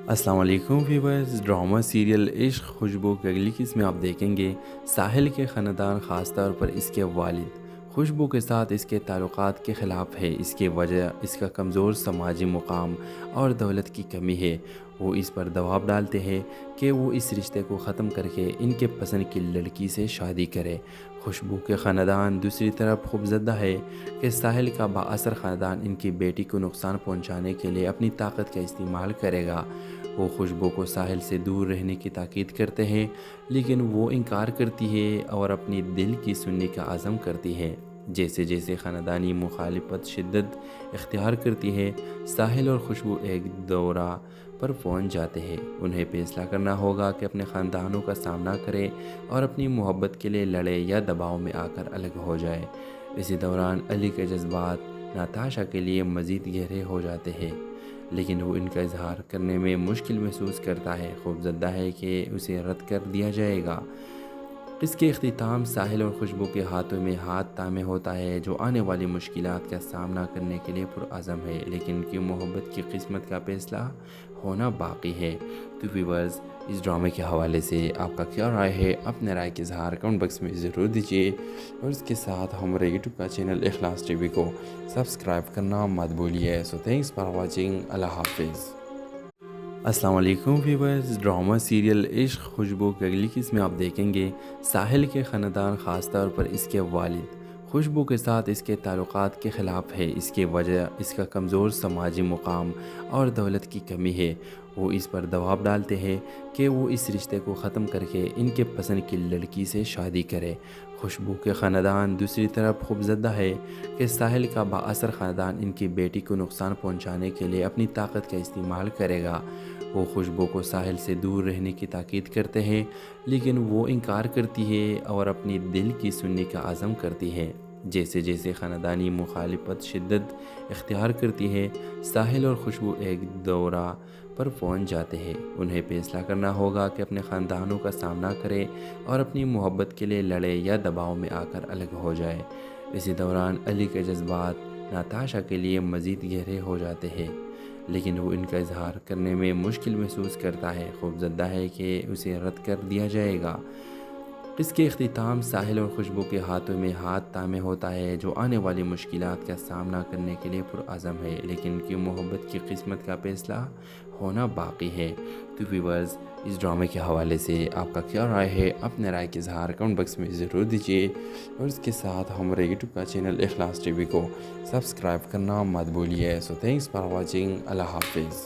السلام علیکم viewers, drama serial عشق خوشبو کی اگلی قسط میں آپ دیکھیں گے ساحل کے خاندان، خاص طور پر اس کے والد خوشبو کے ساتھ اس کے تعلقات کے خلاف ہے۔ اس کی وجہ اس کا کمزور سماجی مقام اور دولت کی کمی ہے۔ وہ اس پر دباؤ ڈالتے ہیں کہ وہ اس رشتے کو ختم کر کے ان کے پسند کی لڑکی سے شادی کرے۔ خوشبو کے خاندان دوسری طرف خوفزدہ ہے کہ ساحل کا بااثر خاندان ان کی بیٹی کو نقصان پہنچانے کے لیے اپنی طاقت کا استعمال کرے گا۔ وہ خوشبو کو ساحل سے دور رہنے کی تاکید کرتے ہیں، لیکن وہ انکار کرتی ہے اور اپنی دل کی سننے کا عزم کرتی ہے۔ جیسے جیسے خاندانی مخالفت شدت اختیار کرتی ہے، ساحل اور خوشبو ایک دورہ پر پہنچ جاتے ہیں۔ انہیں فیصلہ کرنا ہوگا کہ اپنے خاندانوں کا سامنا کرے اور اپنی محبت کے لیے لڑے یا دباؤ میں آ کر الگ ہو جائے۔ اسی دوران علی کے جذبات ناتاشا کے لیے مزید گہرے ہو جاتے ہیں، لیکن وہ ان کا اظہار کرنے میں مشکل محسوس کرتا ہے، خوفزدہ ہے کہ اسے رد کر دیا جائے گا۔ اس کے اختتام ساحل اور خوشبو کے ہاتھوں میں ہاتھ تھامے ہوتا ہے، جو آنے والی مشکلات کا سامنا کرنے کے لیے پرعزم ہے، لیکن ان کی محبت کی قسمت کا فیصلہ ہونا باقی ہے۔ تو ویورز، اس ڈرامے کے حوالے سے آپ کا کیا رائے ہے؟ اپنے رائے کا اظہار کمنٹ باکس میں ضرور دیجیے، اور اس کے ساتھ ہمارے یوٹیوب کا چینل اخلاص ٹی وی کو سبسکرائب کرنا مت بھولیے۔ سو تھینکس فار واچنگ۔ اللہ حافظ۔ السلام علیکم ویورز، ڈرامہ سیریل عشق خوشبو کی اگلی قسط میں آپ دیکھیں گے ساحل کے خاندان، خاص طور پر اس کے والد خوشبو کے ساتھ اس کے تعلقات کے خلاف ہے۔ اس کی وجہ اس کا کمزور سماجی مقام اور دولت کی کمی ہے۔ وہ اس پر دباؤ ڈالتے ہیں کہ وہ اس رشتے کو ختم کر کے ان کے پسند کی لڑکی سے شادی کرے۔ خوشبو کے خاندان دوسری طرف خوفزدہ ہے کہ ساحل کا بااثر خاندان ان کی بیٹی کو نقصان پہنچانے کے لیے اپنی طاقت کا استعمال کرے گا۔ وہ خوشبو کو ساحل سے دور رہنے کی تاکید کرتے ہیں، لیکن وہ انکار کرتی ہے اور اپنی دل کی سننے کا عزم کرتی ہے۔ جیسے جیسے خاندانی مخالفت شدت اختیار کرتی ہے، ساحل اور خوشبو ایک دورہ پر پہنچ جاتے ہیں۔ انہیں فیصلہ کرنا ہوگا کہ اپنے خاندانوں کا سامنا کرے اور اپنی محبت کے لیے لڑے یا دباؤ میں آ کر الگ ہو جائے۔ اسی دوران علی کے جذبات ناتاشا کے لیے مزید گہرے ہو جاتے ہیں، لیکن وہ ان کا اظہار کرنے میں مشکل محسوس کرتا ہے، خوفزدہ ہے کہ اسے رد کر دیا جائے گا۔ اس کے اختتام ساحل اور خوشبو کے ہاتھوں میں ہاتھ تھامے ہوتا ہے، جو آنے والی مشکلات کا سامنا کرنے کے لیے پرعزم ہے، لیکن ان کی محبت کی قسمت کا فیصلہ ہونا باقی ہے۔ تو ویورز، اس ڈرامے کے حوالے سے آپ کا کیا رائے ہے؟ اپنے رائے کا اظہار کمنٹ باکس میں ضرور دیجیے، اور اس کے ساتھ ہمارے یوٹیوب کا چینل اخلاص ٹی وی کو سبسکرائب کرنا مت بھولیے۔ سو تھینکس فار واچنگ۔ اللہ حافظ۔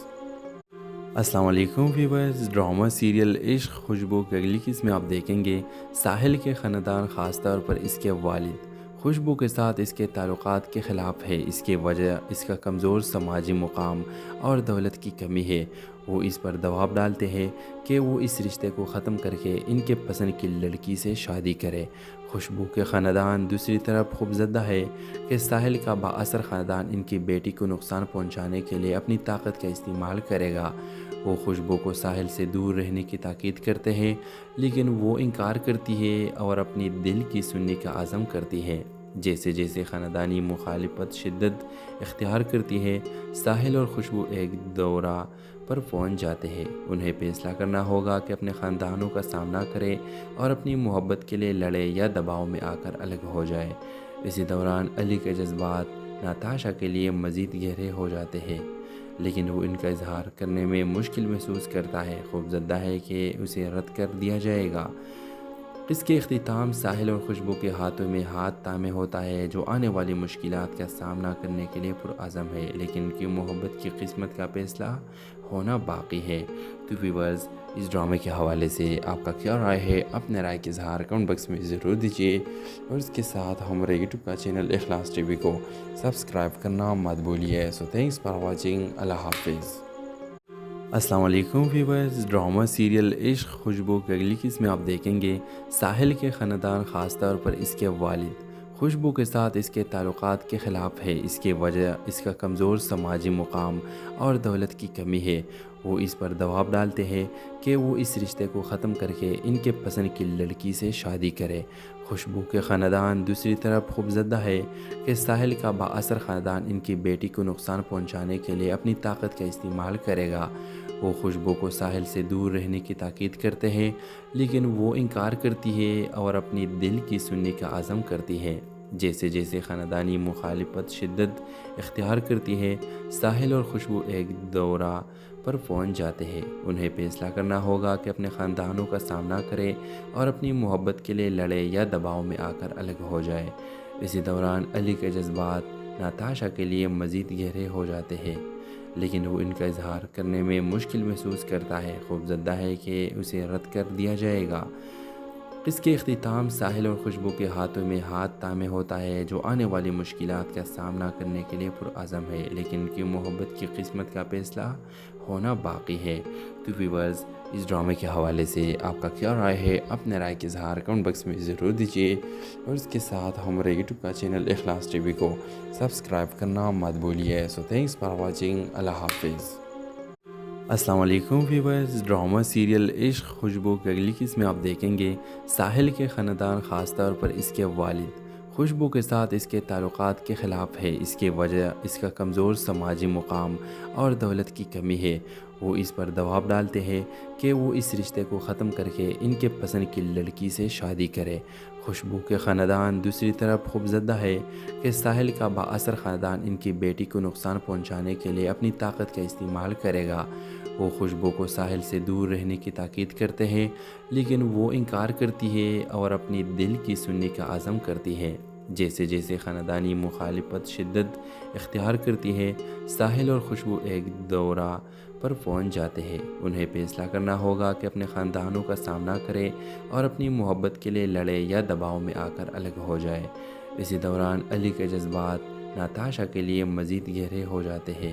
السلام علیکم ویورز، ڈرامہ سیریل عشق خوشبو کی اگلی قسط میں آپ دیکھیں گے ساحل کے خاندان، خاص طور پر اس کے والد خوشبو کے ساتھ اس کے تعلقات کے خلاف ہے۔ اس کی وجہ اس کا کمزور سماجی مقام اور دولت کی کمی ہے۔ وہ اس پر دباؤ ڈالتے ہیں کہ وہ اس رشتے کو ختم کر کے ان کے پسند کی لڑکی سے شادی کرے۔ خوشبو کے خاندان دوسری طرف خوفزدہ ہے کہ ساحل کا بااثر خاندان ان کی بیٹی کو نقصان پہنچانے کے لیے اپنی طاقت کا استعمال کرے گا۔ وہ خوشبو کو ساحل سے دور رہنے کی تاکید کرتے ہیں، لیکن وہ انکار کرتی ہے اور اپنی دل کی سننے کا عزم کرتی ہے۔ جیسے جیسے خاندانی مخالفت شدت اختیار کرتی ہے، ساحل اور خوشبو ایک دورہ پر پہنچ جاتے ہیں۔ انہیں فیصلہ کرنا ہوگا کہ اپنے خاندانوں کا سامنا کرے اور اپنی محبت کے لیے لڑے یا دباؤ میں آ کر الگ ہو جائے۔ اسی دوران علی کے جذبات ناتاشا کے لیے مزید گہرے ہو جاتے ہیں، لیکن وہ ان کا اظہار کرنے میں مشکل محسوس کرتا ہے، خوفزدہ ہے کہ اسے رد کر دیا جائے گا۔ اس کے اختتام ساحل اور خوشبو کے ہاتھوں میں ہاتھ تھامے ہوتا ہے، جو آنے والی مشکلات کا سامنا کرنے کے لیے پرعزم ہے، لیکن ان کی محبت کی قسمت کا فیصلہ ہونا باقی ہے۔ تو ویورز، اس ڈرامے کے حوالے سے آپ کا کیا رائے ہے؟ اپنے رائے کا اظہار کمنٹ باکس میں ضرور دیجیے، اور اس کے ساتھ ہمارے یوٹیوب کا چینل اخلاص ٹی وی کو سبسکرائب کرنا مت بھولیے۔ سو تھینکس فار واچنگ۔ اللہ حافظ۔ السلام علیکم ویورز، ڈرامہ سیریل عشق خوشبو کی اگلی قسط میں آپ دیکھیں گے ساحل کے خاندان، خاص طور پر اس کے والد خوشبو کے ساتھ اس کے تعلقات کے خلاف ہے۔ اس کی وجہ اس کا کمزور سماجی مقام اور دولت کی کمی ہے۔ وہ اس پر دباؤ ڈالتے ہیں کہ وہ اس رشتے کو ختم کر کے ان کے پسند کی لڑکی سے شادی کرے۔ خوشبو کے خاندان دوسری طرف خوفزدہ ہے کہ ساحل کا بااثر خاندان ان کی بیٹی کو نقصان پہنچانے کے لیے اپنی طاقت کا استعمال کرے گا۔ وہ خوشبو کو ساحل سے دور رہنے کی تاکید کرتے ہیں، لیکن وہ انکار کرتی ہے اور اپنی دل کی سننے کا عزم کرتی ہے۔ جیسے جیسے خاندانی مخالفت شدت اختیار کرتی ہے، ساحل اور خوشبو ایک دورہ پر پہنچ جاتے ہیں۔ انہیں فیصلہ کرنا ہوگا کہ اپنے خاندانوں کا سامنا کرے اور اپنی محبت کے لیے لڑے یا دباؤ میں آ کر الگ ہو جائے۔ اسی دوران علی کے جذبات ناتاشا کے لیے مزید گہرے ہو جاتے ہیں، لیکن وہ ان کا اظہار کرنے میں مشکل محسوس کرتا ہے، خوفزدہ ہے کہ اسے رد کر دیا جائے گا۔ اس کے اختتام ساحل اور خوشبو کے ہاتھوں میں ہاتھ تھامے ہوتا ہے، جو آنے والی مشکلات کا سامنا کرنے کے لیے پرعزم ہے، لیکن ان کی محبت کی قسمت کا فیصلہ ہونا باقی ہے۔ تو ویورز، اس ڈرامے کے حوالے سے آپ کا کیا رائے ہے؟ اپنے رائے کا اظہار کمنٹ باکس میں ضرور دیجیے، اور اس کے ساتھ ہمارے یوٹیوب کا چینل اخلاص ٹی وی کو سبسکرائب کرنا مت بھولیے۔ سو تھینکس فار واچنگ۔ اللہ حافظ۔ السلام علیکم ویورز، ڈرامہ سیریل عشق خوشبو کی اگلی قسط میں آپ دیکھیں گے ساحل کے خاندان، خاص طور پر اس کے والد خوشبو کے ساتھ اس کے تعلقات کے خلاف ہے۔ اس کی وجہ اس کا کمزور سماجی مقام اور دولت کی کمی ہے۔ وہ اس پر دباؤ ڈالتے ہیں کہ وہ اس رشتے کو ختم کر کے ان کے پسند کی لڑکی سے شادی کرے۔ خوشبو کے خاندان دوسری طرف خوفزدہ ہے کہ ساحل کا بااثر خاندان ان کی بیٹی کو نقصان پہنچانے کے لیے اپنی طاقت کا استعمال کرے گا۔ وہ خوشبو کو ساحل سے دور رہنے کی تاکید کرتے ہیں، لیکن وہ انکار کرتی ہے اور اپنی دل کی سننے کا عزم کرتی ہے۔ جیسے جیسے خاندانی مخالفت شدت اختیار کرتی ہے، ساحل اور خوشبو ایک دورہ پر پہنچ جاتے ہیں۔ انہیں فیصلہ کرنا ہوگا کہ اپنے خاندانوں کا سامنا کرے اور اپنی محبت کے لیے لڑے یا دباؤ میں آ کر الگ ہو جائے۔ اسی دوران علی کے جذبات ناتاشا کے لیے مزید گہرے ہو جاتے ہیں،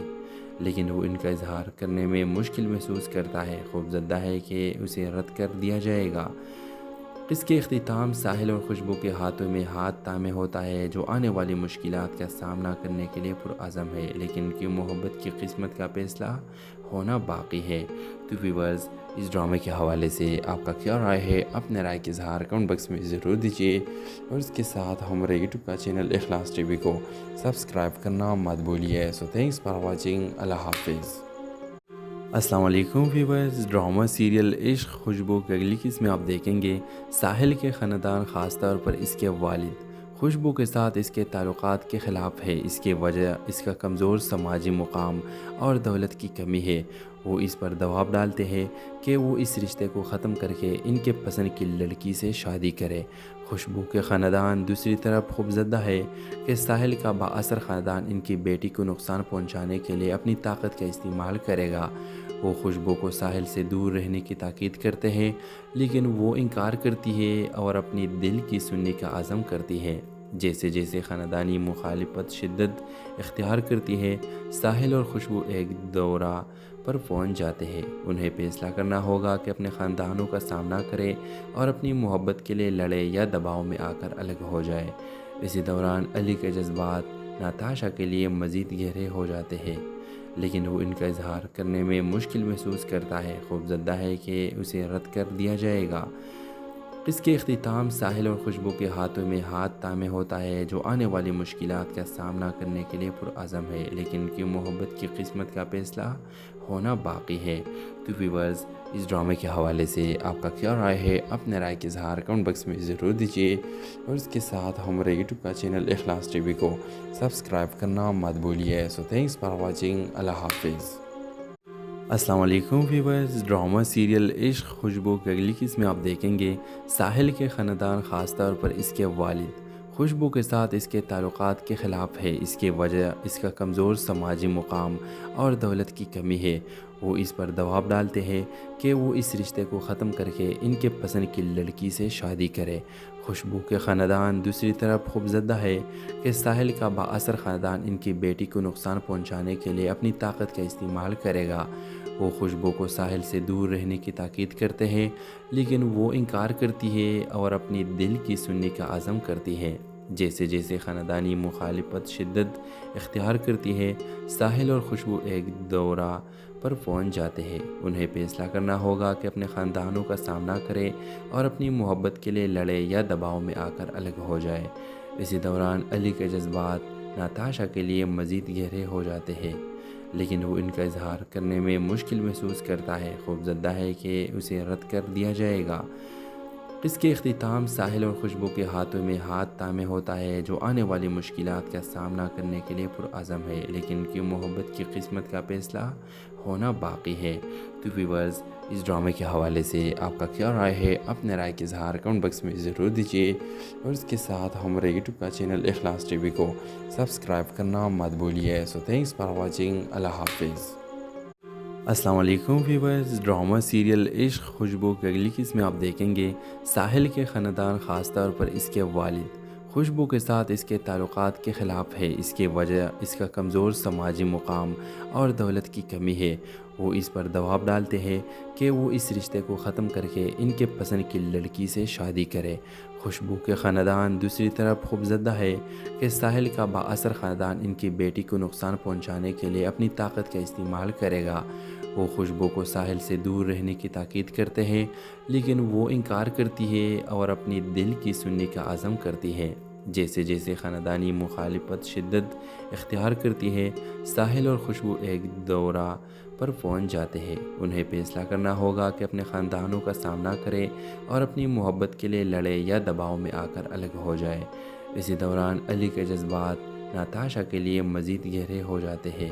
لیکن وہ ان کا اظہار کرنے میں مشکل محسوس کرتا ہے، خوفزدہ ہے کہ اسے رد کر دیا جائے گا۔ اس کے اختتام ساحل اور خوشبو کے ہاتھوں میں ہاتھ تھامے ہوتا ہے، جو آنے والی مشکلات کا سامنا کرنے کے لیے پرعزم ہے، لیکن ان کی محبت کی قسمت کا فیصلہ ہونا باقی ہے۔ تو ویورز، اس ڈرامے کے حوالے سے آپ کا کیا رائے ہے؟ اپنے رائے کا اظہار کمنٹ باکس میں ضرور دیجیے، اور اس کے ساتھ ہمارے یوٹیوب کا چینل اخلاص ٹی وی کو سبسکرائب کرنا مت بھولیے۔ سو تھینکس فار واچنگ۔ اللہ حافظ۔ السلام علیکم ویورز، ڈرامہ سیریل عشق خوشبو کی اگلی قسط میں آپ دیکھیں گے ساحل کے خاندان، خاص طور پر اس کے والد خوشبو کے ساتھ اس کے تعلقات کے خلاف ہے۔ اس کی وجہ اس کا کمزور سماجی مقام اور دولت کی کمی ہے۔ وہ اس پر دباؤ ڈالتے ہیں کہ وہ اس رشتے کو ختم کر کے ان کے پسند کی لڑکی سے شادی کرے۔ خوشبو کے خاندان دوسری طرف خوفزدہ ہے کہ ساحل کا بااثر خاندان ان کی بیٹی کو نقصان پہنچانے کے لیے اپنی طاقت کا استعمال کرے گا۔ وہ خوشبو کو ساحل سے دور رہنے کی تاکید کرتے ہیں، لیکن وہ انکار کرتی ہے اور اپنی دل کی سننے کا عزم کرتی ہے۔ جیسے جیسے خاندانی مخالفت شدت اختیار کرتی ہے، ساحل اور خوشبو ایک دورہ پر پہنچ جاتے ہیں۔ انہیں فیصلہ کرنا ہوگا کہ اپنے خاندانوں کا سامنا کرے اور اپنی محبت کے لیے لڑے یا دباؤ میں آ کر الگ ہو جائے۔ اسی دوران علی کے جذبات ناتاشا کے لیے مزید گہرے ہو جاتے ہیں، لیکن وہ ان کا اظہار کرنے میں مشکل محسوس کرتا ہے، خوفزدہ ہے کہ اسے رد کر دیا جائے گا۔ اس کے اختتام ساحل اور خوشبو کے ہاتھوں میں ہاتھ تھامے ہوتا ہے، جو آنے والی مشکلات کا سامنا کرنے کے لیے پرعزم ہے، لیکن ان کی محبت کی قسمت کا فیصلہ ہونا باقی ہے۔ تو ویورز، اس ڈرامے کے حوالے سے آپ کا کیا رائے ہے؟ اپنے رائے کا اظہار کمنٹ باکس میں ضرور دیجیے، اور اس کے ساتھ ہمارے یوٹیوب کا چینل اخلاص ٹی وی کو سبسکرائب کرنا مت بھولیے۔ سو تھینکس فار واچنگ۔ اللہ حافظ۔ السلام علیکم ویورز، ڈرامہ سیریل عشق خوشبو کی اگلی قسط میں آپ دیکھیں گے ساحل کے خاندان، خاص طور پر اس کے والد خوشبو کے ساتھ اس کے تعلقات کے خلاف ہے۔ اس کی وجہ اس کا کمزور سماجی مقام اور دولت کی کمی ہے۔ وہ اس پر دباؤ ڈالتے ہیں کہ وہ اس رشتے کو ختم کر کے ان کے پسند کی لڑکی سے شادی کرے۔ خوشبو کے خاندان دوسری طرف خوفزدہ ہے کہ ساحل کا بااثر خاندان ان کی بیٹی کو نقصان پہنچانے کے لیے اپنی طاقت کا استعمال کرے گا۔ وہ خوشبو کو ساحل سے دور رہنے کی تاکید کرتے ہیں، لیکن وہ انکار کرتی ہے اور اپنی دل کی سننے کا عزم کرتی ہے۔ جیسے جیسے خاندانی مخالفت شدت اختیار کرتی ہے، ساحل اور خوشبو ایک دورہ پر پہنچ جاتے ہیں۔ انہیں فیصلہ کرنا ہوگا کہ اپنے خاندانوں کا سامنا کرے اور اپنی محبت کے لیے لڑے یا دباؤ میں آ کر الگ ہو جائے۔ اسی دوران علی کے جذبات ناتاشا کے لیے مزید گہرے ہو جاتے ہیں، لیکن وہ ان کا اظہار کرنے میں مشکل محسوس کرتا ہے، خوفزدہ ہے کہ اسے رد کر دیا جائے گا۔ اس کے اختتام ساحل اور خوشبو کے ہاتھوں میں ہاتھ تھامے ہوتا ہے، جو آنے والی مشکلات کا سامنا کرنے کے لیے پرعزم ہے، لیکن ان کی محبت کی قسمت کا فیصلہ ہونا باقی ہے۔ تو ویورز، اس ڈرامے کے حوالے سے آپ کا کیا رائے ہے؟ اپنے رائے کا اظہار کمنٹ باکس میں ضرور دیجیے، اور اس کے ساتھ ہمارے یوٹیوب کا چینل اخلاص ٹی وی کو سبسکرائب کرنا مت بھولیے۔ سو تھینکس فار واچنگ۔ اللہ حافظ۔ السلام علیکم ویورز، ڈرامہ سیریل عشق خوشبو کی اگلی قسط میں آپ دیکھیں گے ساحل کے خاندان، خاص طور پر اس کے والد خوشبو کے ساتھ اس کے تعلقات کے خلاف ہے۔ اس کی وجہ اس کا کمزور سماجی مقام اور دولت کی کمی ہے۔ وہ اس پر دباؤ ڈالتے ہیں کہ وہ اس رشتے کو ختم کر کے ان کے پسند کی لڑکی سے شادی کرے۔ خوشبو کے خاندان دوسری طرف خوفزدہ ہے کہ ساحل کا بااثر خاندان ان کی بیٹی کو نقصان پہنچانے کے لیے اپنی طاقت کا استعمال کرے گا۔ وہ خوشبو کو ساحل سے دور رہنے کی تاکید کرتے ہیں، لیکن وہ انکار کرتی ہے اور اپنی دل کی سننے کا عزم کرتی ہے۔ جیسے جیسے خاندانی مخالفت شدت اختیار کرتی ہے، ساحل اور خوشبو ایک دورہ پر پہنچ جاتے ہیں۔ انہیں فیصلہ کرنا ہوگا کہ اپنے خاندانوں کا سامنا کرے اور اپنی محبت کے لیے لڑے یا دباؤ میں آ کر الگ ہو جائے۔ اسی دوران علی کے جذبات ناتاشا کے لیے مزید گہرے ہو جاتے ہیں،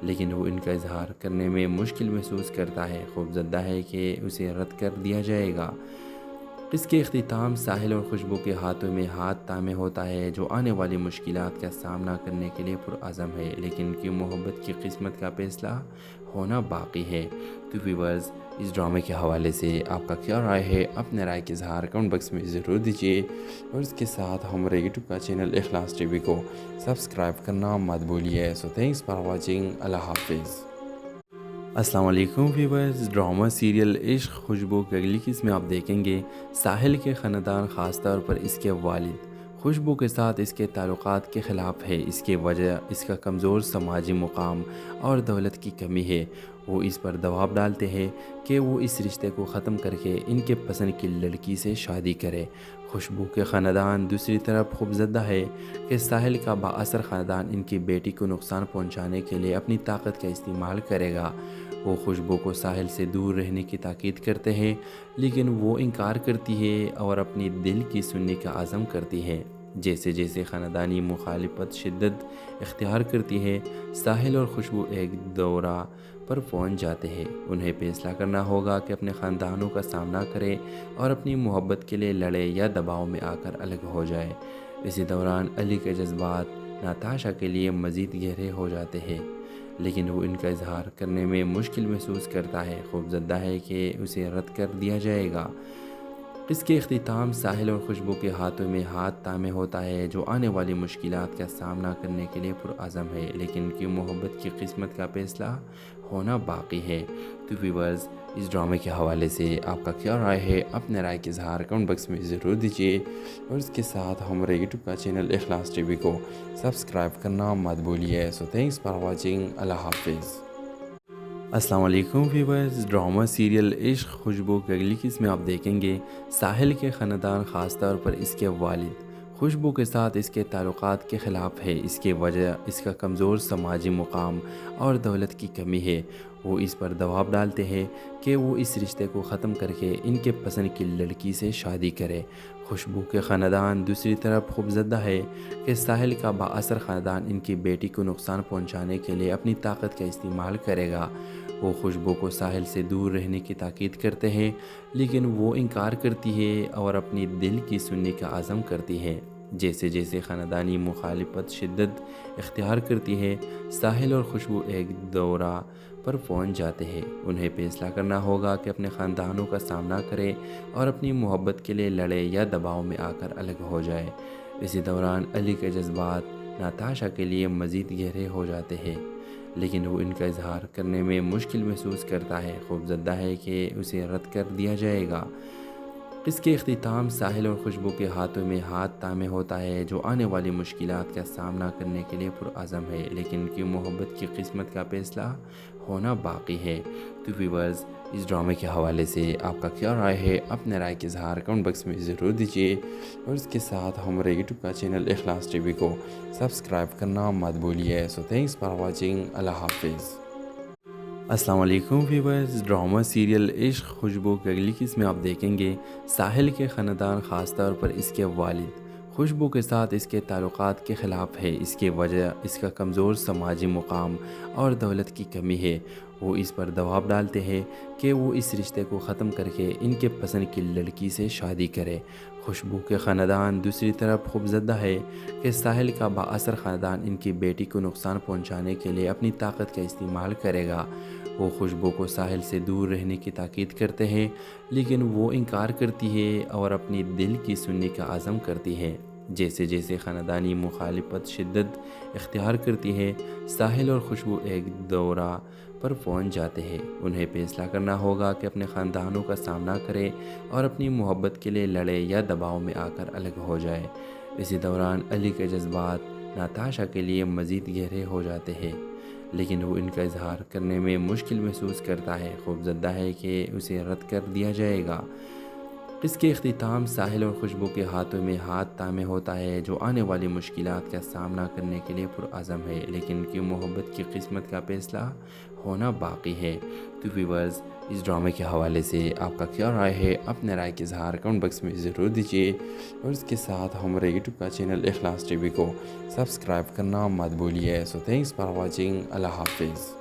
لیکن وہ ان کا اظہار کرنے میں مشکل محسوس کرتا ہے، خوفزدہ ہے کہ اسے رد کر دیا جائے گا۔ اس کے اختتام ساحل اور خوشبو کے ہاتھوں میں ہاتھ تھامے ہوتا ہے، جو آنے والی مشکلات کا سامنا کرنے کے لیے پرعزم ہے، لیکن ان کی محبت کی قسمت کا فیصلہ ہونا باقی ہے۔ تو ویورز، اس ڈرامے کے حوالے سے آپ کا کیا رائے ہے؟ اپنے رائے کا اظہار کمنٹ باکس میں ضرور دیجیے، اور اس کے ساتھ ہمارے یوٹیوب کا چینل اخلاص ٹی وی کو سبسکرائب کرنا مت بھولیے۔ سو تھینکس فار واچنگ۔ اللہ حافظ۔ السلام علیکم ویورز، ڈرامہ سیریل عشق خوشبو کی اگلی قسط میں آپ دیکھیں گے ساحل کے خاندان، خاص طور پر اس کے والد خوشبو کے ساتھ اس کے تعلقات کے خلاف ہے۔ اس کی وجہ اس کا کمزور سماجی مقام اور دولت کی کمی ہے۔ وہ اس پر دباؤ ڈالتے ہیں کہ وہ اس رشتے کو ختم کر کے ان کے پسند کی لڑکی سے شادی کرے۔ خوشبو کے خاندان دوسری طرف خوفزدہ ہے کہ ساحل کا بااثر خاندان ان کی بیٹی کو نقصان پہنچانے کے لیے اپنی طاقت کا استعمال کرے گا۔ وہ خوشبو کو ساحل سے دور رہنے کی تاکید کرتے ہیں، لیکن وہ انکار کرتی ہے اور اپنی دل کی سننے کا عزم کرتی ہے۔ جیسے جیسے خاندانی مخالفت شدت اختیار کرتی ہے، ساحل اور خوشبو ایک دورہ پر پہنچ جاتے ہیں۔ انہیں فیصلہ کرنا ہوگا کہ اپنے خاندانوں کا سامنا کرے اور اپنی محبت کے لیے لڑے یا دباؤ میں آ کر الگ ہو جائے۔ اسی دوران علی کے جذبات ناتاشا کے لیے مزید گہرے ہو جاتے ہیں، لیکن وہ ان کا اظہار کرنے میں مشکل محسوس کرتا ہے، خوفزدہ ہے کہ اسے رد کر دیا جائے گا۔ اس کے اختتام ساحل اور خوشبو کے ہاتھوں میں ہاتھ تھامے ہوتا ہے، جو آنے والی مشکلات کا سامنا کرنے کے لیے پرعزم ہے، لیکن ان کی محبت کی قسمت کا فیصلہ ہونا باقی ہے۔ تو ویورز، اس ڈرامے کے حوالے سے آپ کا کیا رائے ہے؟ اپنے رائے کا اظہار کمنٹ باکس میں ضرور دیجیے، اور اس کے ساتھ ہمارے یوٹیوب کا چینل اخلاص ٹی وی کو سبسکرائب کرنا مت بھولیے۔ سو تھینکس فار واچنگ۔ اللہ حافظ۔ السلام علیکم ویورز، ڈرامہ سیریل عشق خوشبو کی اگلی قسط میں آپ دیکھیں گے ساحل کے خاندان، خاص طور پر اس کے والد خوشبو کے ساتھ اس کے تعلقات کے خلاف ہے۔ اس کی وجہ اس کا کمزور سماجی مقام اور دولت کی کمی ہے۔ وہ اس پر دباؤ ڈالتے ہیں کہ وہ اس رشتے کو ختم کر کے ان کے پسند کی لڑکی سے شادی کرے۔ خوشبو کے خاندان دوسری طرف خوفزدہ ہے کہ ساحل کا بااثر خاندان ان کی بیٹی کو نقصان پہنچانے کے لیے اپنی طاقت کا استعمال کرے گا۔ وہ خوشبو کو ساحل سے دور رہنے کی تاکید کرتے ہیں، لیکن وہ انکار کرتی ہے اور اپنی دل کی سننے کا عزم کرتی ہے۔ جیسے جیسے خاندانی مخالفت شدت اختیار کرتی ہے، ساحل اور خوشبو ایک دورہ پر پہنچ جاتے ہیں۔ انہیں فیصلہ کرنا ہوگا کہ اپنے خاندانوں کا سامنا کرے اور اپنی محبت کے لیے لڑے یا دباؤ میں آ کر الگ ہو جائے۔ اسی دوران علی کے جذبات ناتاشا کے لیے مزید گہرے ہو جاتے ہیں، لیکن وہ ان کا اظہار کرنے میں مشکل محسوس کرتا ہے، خوفزدہ ہے کہ اسے رد کر دیا جائے گا۔ اس کے اختتام ساحل اور خوشبو کے ہاتھوں میں ہاتھ تھامے ہوتا ہے، جو آنے والی مشکلات کا سامنا کرنے کے لیے پرعزم ہے، لیکن ان کی محبت کی قسمت کا فیصلہ ہونا باقی ہے۔ تو ویورز، اس ڈرامے کے حوالے سے آپ کا کیا رائے ہے؟ اپنے رائے کے اظہار کمنٹ باکس میں ضرور دیجیے، اور اس کے ساتھ ہمارے یوٹیوب کا چینل اخلاص ٹی وی کو سبسکرائب کرنا مت بھولیے۔ سو تھینکس فار واچنگ، اللہ حافظ۔ السلام علیکم ویورز، ڈرامہ سیریل عشق خوشبو کی اگلی قسط میں آپ دیکھیں گے ساحل کے خاندان، خاص طور پر اس کے والد خوشبو کے ساتھ اس کے تعلقات کے خلاف ہے۔ اس کی وجہ اس کا کمزور سماجی مقام اور دولت کی کمی ہے۔ وہ اس پر دباؤ ڈالتے ہیں کہ وہ اس رشتے کو ختم کر کے ان کے پسند کی لڑکی سے شادی کرے۔ خوشبو کے خاندان دوسری طرف خوفزدہ ہے کہ ساحل کا بااثر خاندان ان کی بیٹی کو نقصان پہنچانے کے لیے اپنی طاقت کا استعمال کرے گا۔ وہ خوشبو کو ساحل سے دور رہنے کی تاکید کرتے ہیں، لیکن وہ انکار کرتی ہے اور اپنی دل کی سننے کا عزم کرتی ہے۔ جیسے جیسے خاندانی مخالفت شدت اختیار کرتی ہے، ساحل اور خوشبو ایک دورہ پر پہنچ جاتے ہیں۔ انہیں فیصلہ کرنا ہوگا کہ اپنے خاندانوں کا سامنا کرے اور اپنی محبت کے لیے لڑے یا دباؤ میں آ کر الگ ہو جائے۔ اسی دوران علی کے جذبات ناتاشا کے لیے مزید گہرے ہو جاتے ہیں، لیکن وہ ان کا اظہار کرنے میں مشکل محسوس کرتا ہے، خوفزدہ ہے کہ اسے رد کر دیا جائے گا۔ اس کے اختتام ساحل اور خوشبو کے ہاتھوں میں ہاتھ تھامے ہوتا ہے، جو آنے والی مشکلات کا سامنا کرنے کے لیے پرعزم ہے، لیکن ان کی محبت کی قسمت کا فیصلہ ہونا باقی ہے۔ تو ویورز، اس ڈرامے کے حوالے سے آپ کا کیا رائے ہے؟ اپنے رائے کے اظہار کمنٹ باکس میں ضرور دیجیے، اور اس کے ساتھ ہمارے یوٹیوب کا چینل اخلاص ٹی وی کو سبسکرائب کرنا مت بھولیے۔ سو تھینکس فار واچنگ، اللہ حافظ۔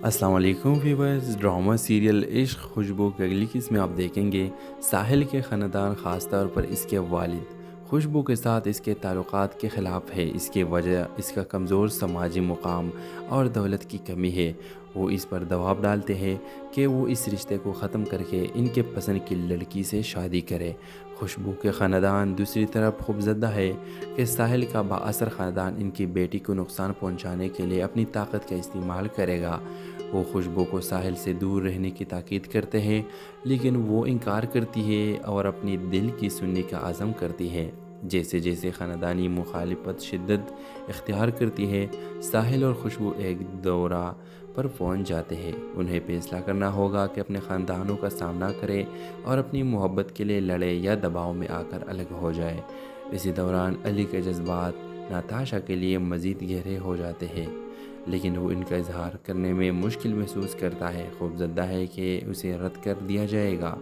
السلام علیکم ویورز، ڈرامہ سیریل عشق خوشبو کی اگلی قسط میں آپ دیکھیں گے ساحل کے خاندان، خاص طور پر اس کے والد خوشبو کے ساتھ اس کے تعلقات کے خلاف ہے۔ اس کی وجہ اس کا کمزور سماجی مقام اور دولت کی کمی ہے۔ وہ اس پر دباؤ ڈالتے ہیں کہ وہ اس رشتے کو ختم کر کے ان کے پسند کی لڑکی سے شادی کرے۔ خوشبو کے خاندان دوسری طرف خوفزدہ ہے کہ ساحل کا بااثر خاندان ان کی بیٹی کو نقصان پہنچانے کے لیے اپنی طاقت کا استعمال کرے گا۔ وہ خوشبو کو ساحل سے دور رہنے کی تاکید کرتے ہیں، لیکن وہ انکار کرتی ہے اور اپنی دل کی سننے کا عزم کرتی ہے۔ جیسے جیسے خاندانی مخالفت شدت اختیار کرتی ہے، ساحل اور خوشبو ایک دورہ پر پہنچ جاتے ہیں۔ انہیں فیصلہ کرنا ہوگا کہ اپنے خاندانوں کا سامنا کرے اور اپنی محبت کے لیے لڑے یا دباؤ میں آ کر الگ ہو جائے۔ اسی دوران علی کے جذبات ناتاشا کے لیے مزید گہرے ہو جاتے ہیں، لیکن وہ ان کا اظہار کرنے میں مشکل محسوس کرتا ہے، خوفزدہ ہے کہ اسے رد کر دیا جائے گا۔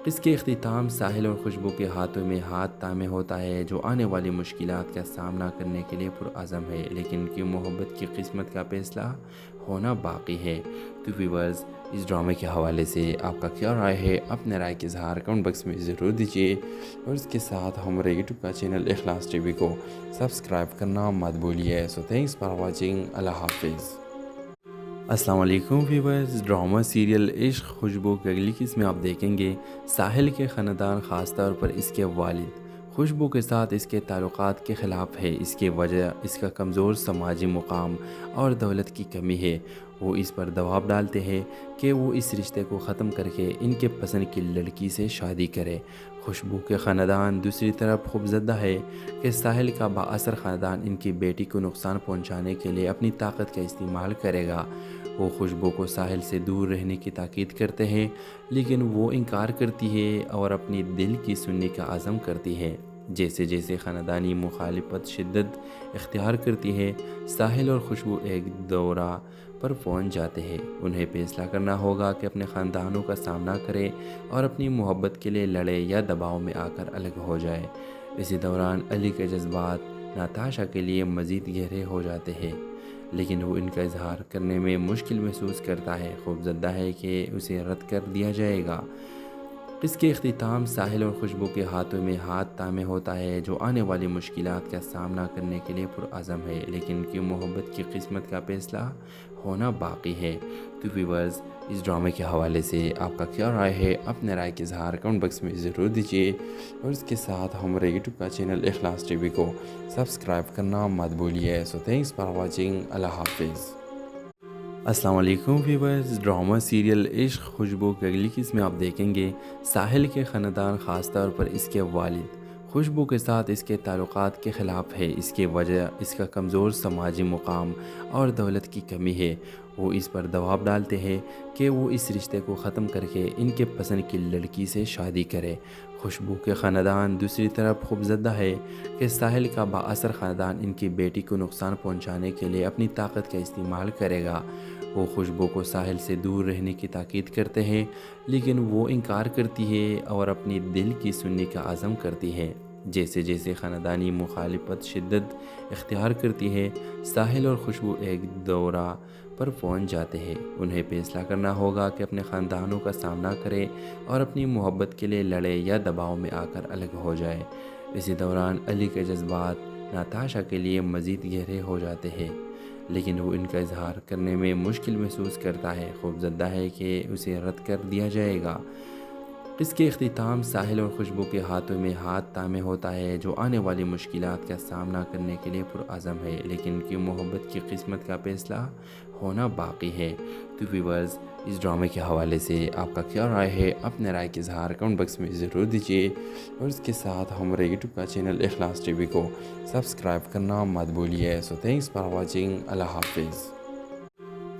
اس کے اختتام ساحل اور خوشبو کے ہاتھوں میں ہاتھ تھامے ہوتا ہے، جو آنے والی مشکلات کا سامنا کرنے کے لیے پرعزم ہے، لیکن ان کی محبت کی قسمت کا فیصلہ ہونا باقی ہے۔ تو ویورز، اس ڈرامے کے حوالے سے آپ کا کیا رائے ہے؟ اپنے رائے کے اظہار کمنٹ باکس میں ضرور دیجیے، اور اس کے ساتھ ہمارے یوٹیوب کا چینل اخلاص ٹی وی کو سبسکرائب کرنا مت بھولیے۔ سو تھینکس فار واچنگ، اللہ حافظ۔ السلام علیکم ویورز، ڈرامہ سیریل عشق خوشبو کی اگلی قسط میں آپ دیکھیں گے ساحل کے خاندان، خاص طور پر اس کے والد خوشبو کے ساتھ اس کے تعلقات کے خلاف ہے۔ اس کی وجہ اس کا کمزور سماجی مقام اور دولت کی کمی ہے۔ وہ اس پر دباؤ ڈالتے ہیں کہ وہ اس رشتے کو ختم کر کے ان کے پسند کی لڑکی سے شادی کرے۔ خوشبو کے خاندان دوسری طرف خوفزدہ ہے کہ ساحل کا بااثر خاندان ان کی بیٹی کو نقصان پہنچانے کے لیے اپنی طاقت کا استعمال کرے گا۔ وہ خوشبو کو ساحل سے دور رہنے کی تاکید کرتے ہیں، لیکن وہ انکار کرتی ہے اور اپنی دل کی سننے کا عزم کرتی ہے۔ جیسے جیسے خاندانی مخالفت شدت اختیار کرتی ہے، ساحل اور خوشبو ایک دورہ پر پہنچ جاتے ہیں۔ انہیں فیصلہ کرنا ہوگا کہ اپنے خاندانوں کا سامنا کرے اور اپنی محبت کے لیے لڑے یا دباؤ میں آ کر الگ ہو جائے۔ اسی دوران علی کے جذبات ناتاشا کے لیے مزید گہرے ہو جاتے ہیں، لیکن وہ ان کا اظہار کرنے میں مشکل محسوس کرتا ہے، خوفزدہ ہے کہ اسے رد کر دیا جائے گا۔ اس کے اختتام ساحل اور خوشبو کے ہاتھوں میں ہاتھ تھامے ہوتا ہے، جو آنے والی مشکلات کا سامنا کرنے کے لیے پرعزم ہے، لیکن ان کی محبت کی قسمت کا فیصلہ ہونا باقی ہے۔ تو ویورز، اس ڈرامے کے حوالے سے آپ کا کیا رائے ہے؟ اپنے رائے کے اظہار کمنٹ باکس میں ضرور دیجیے، اور اس کے ساتھ ہمارے یوٹیوب کا چینل اخلاص ٹی وی کو سبسکرائب کرنا مت بھولیے۔ سو تھینکس فار واچنگ، اللہ حافظ۔ السلام علیکم ویورز، ڈرامہ سیریل عشق خوشبو کی اگلی قسط میں آپ دیکھیں گے ساحل کے خاندان، خاص طور پر اس کے والد خوشبو کے ساتھ اس کے تعلقات کے خلاف ہے۔ اس کی وجہ اس کا کمزور سماجی مقام اور دولت کی کمی ہے۔ وہ اس پر دباؤ ڈالتے ہیں کہ وہ اس رشتے کو ختم کر کے ان کے پسند کی لڑکی سے شادی کرے۔ خوشبو کے خاندان دوسری طرف خوفزدہ ہے کہ ساحل کا بااثر خاندان ان کی بیٹی کو نقصان پہنچانے کے لیے اپنی طاقت کا استعمال کرے گا۔ وہ خوشبو کو ساحل سے دور رہنے کی تاکید کرتے ہیں، لیکن وہ انکار کرتی ہے اور اپنی دل کی سننے کا عزم کرتی ہے۔ جیسے جیسے خاندانی مخالفت شدت اختیار کرتی ہے، ساحل اور خوشبو ایک دورہ پر پہنچ جاتے ہیں۔ انہیں فیصلہ کرنا ہوگا کہ اپنے خاندانوں کا سامنا کرے اور اپنی محبت کے لیے لڑے یا دباؤ میں آ کر الگ ہو جائے۔ اسی دوران علی کے جذبات ناتاشا کے لیے مزید گہرے ہو جاتے ہیں، لیکن وہ ان کا اظہار کرنے میں مشکل محسوس کرتا ہے، خوفزدہ ہے کہ اسے رد کر دیا جائے گا۔ اس کے اختتام ساحل اور خوشبو کے ہاتھوں میں ہاتھ تھامے ہوتا ہے، جو آنے والی مشکلات کا سامنا کرنے کے لیے پرعزم ہے، لیکن ان کی محبت کی قسمت کا فیصلہ ہونا باقی ہے۔ تو ویورز، اس ڈرامے کے حوالے سے آپ کا کیا رائے ہے؟ اپنے رائے کا اظہار کمنٹ باکس میں ضرور دیجیے، اور اس کے ساتھ ہمارے یوٹیوب کا چینل اخلاص ٹی وی کو سبسکرائب کرنا مت بھولیے۔ سو تھینکس فار واچنگ۔ اللہ حافظ۔